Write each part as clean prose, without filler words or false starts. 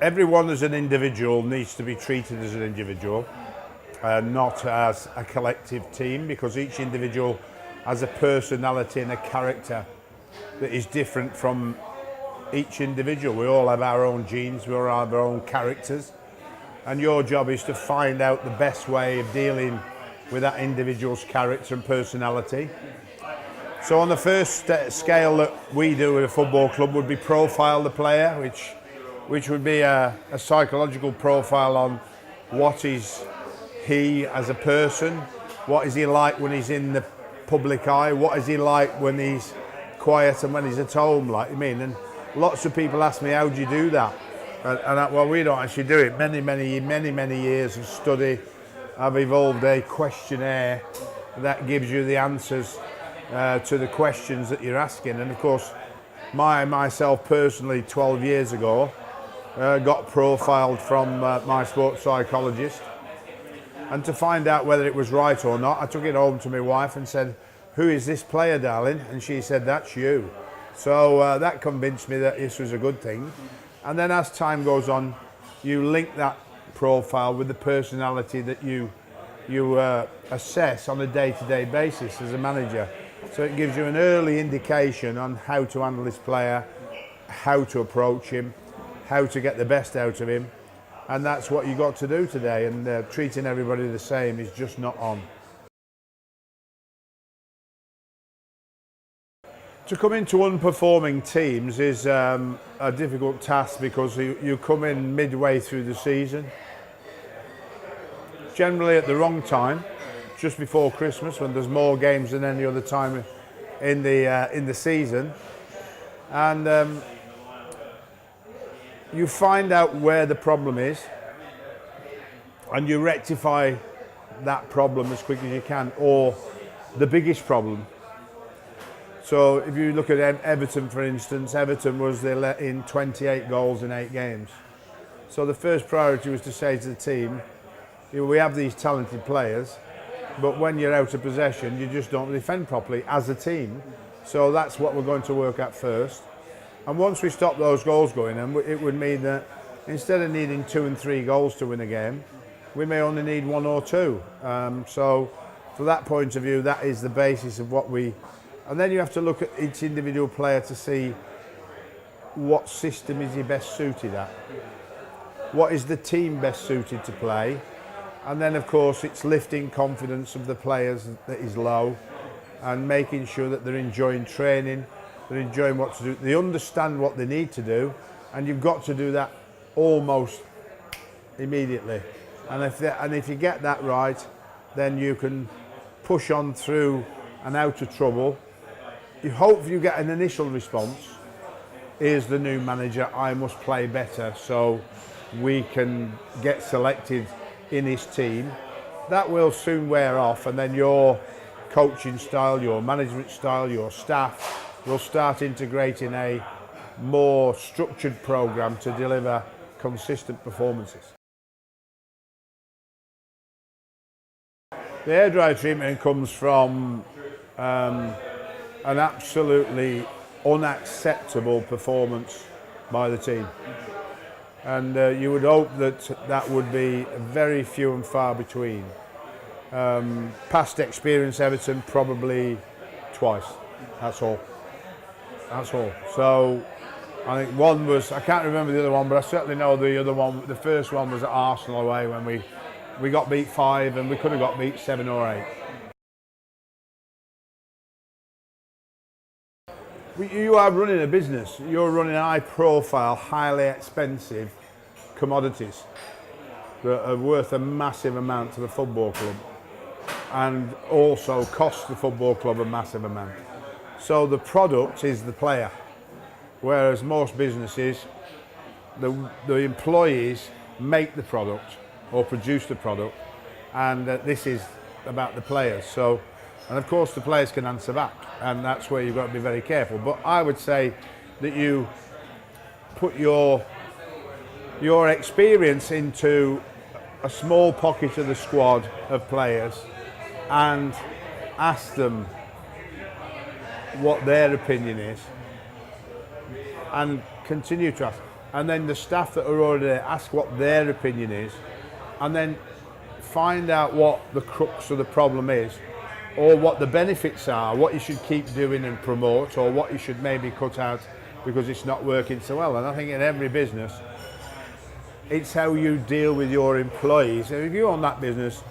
everyone as an individual needs to be treated as an individual, not as a collective team, because each individual has a personality and a character that is different from each individual. We all have our own genes, we all have our own characters, and your job is to find out the best way of dealing with that individual's character and personality. So on the first scale that we do at a football club would be profile the player, which would be a psychological profile on what is he as a person, what is he like when he's in the public eye, what is he like when he's quiet and when he's at home, like I mean. And lots of people ask me, how do you do that? Well, we don't actually do it. Many years of study. I've evolved a questionnaire that gives you the answers to the questions that you're asking. And of course, myself personally, 12 years ago, got profiled from my sports psychologist. And to find out whether it was right or not, I took it home to my wife and said, "Who is this player, darling?" And she said, "That's you." So that convinced me that this was a good thing. And then as time goes on, you link that profile with the personality that you assess on a day-to-day basis as a manager. So it gives you an early indication on how to handle this player, how to approach him, how to get the best out of him. And that's what you got to do today, and treating everybody the same is just not on. To come into underperforming teams is a difficult task, because you come in midway through the season, generally at the wrong time, just before Christmas, when there's more games than any other time in the season, and you find out where the problem is, and you rectify that problem as quick as you can, or the biggest problem. So if you look at Everton, for instance, Everton they let in 28 goals in 8 games. So the first priority was to say to the team, we have these talented players, but when you're out of possession, you just don't defend properly as a team. So that's what we're going to work at first. And once we stop those goals going in, it would mean that instead of needing 2 and 3 goals to win a game, we may only need 1 or 2. So from that point of view, that is the basis of what we... And then you have to look at each individual player to see what system is he best suited at. What is the team best suited to play? And then, of course, it's lifting confidence of the players that is low, and making sure that they're enjoying training, they're enjoying what to do, they understand what they need to do, and you've got to do that almost immediately. And if you get that right, then you can push on through and out of trouble. You hope you get an initial response, here's the new manager, I must play better so we can get selected in his team. That will soon wear off, and then your coaching style, your management style, your staff will start integrating a more structured programme to deliver consistent performances. The hairdryer treatment comes from an absolutely unacceptable performance by the team. And you would hope that that would be very few and far between. Past experience, Everton, probably twice. That's all. That's all. So I think one was, I can't remember the other one, but I certainly know the other one, the first one was at Arsenal away when we got beat 5 and we could have got beat 7 or 8. You are running a business. You're running high-profile, highly expensive commodities that are worth a massive amount to the football club, and also cost the football club a massive amount. So the product is the player, whereas most businesses, the employees make the product or produce the product, and this is about the players. So, and of course the players can answer back, and that's where you've got to be very careful. But I would say that you put your experience into a small pocket of the squad of players and ask them what their opinion is, and continue to ask. and then the staff that are already there, ask what their opinion is, and then find out what the crux of the problem is, or what the benefits are, what you should keep doing and promote, or what you should maybe cut out because it's not working so well. And I think in every business, it's how you deal with your employees. And if you own that business,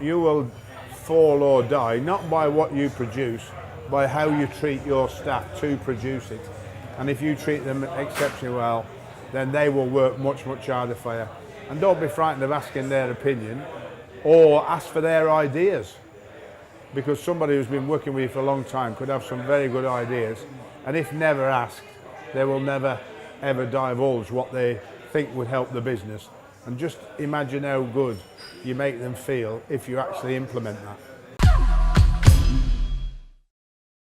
you will fall or die, not by what you produce, by how you treat your staff to produce it. And if you treat them exceptionally well, then they will work much, much harder for you. And don't be frightened of asking their opinion, or ask for their ideas. Because somebody who's been working with you for a long time could have some very good ideas, and if never asked, they will never ever divulge what they think would help the business. And just imagine how good you make them feel if you actually implement that.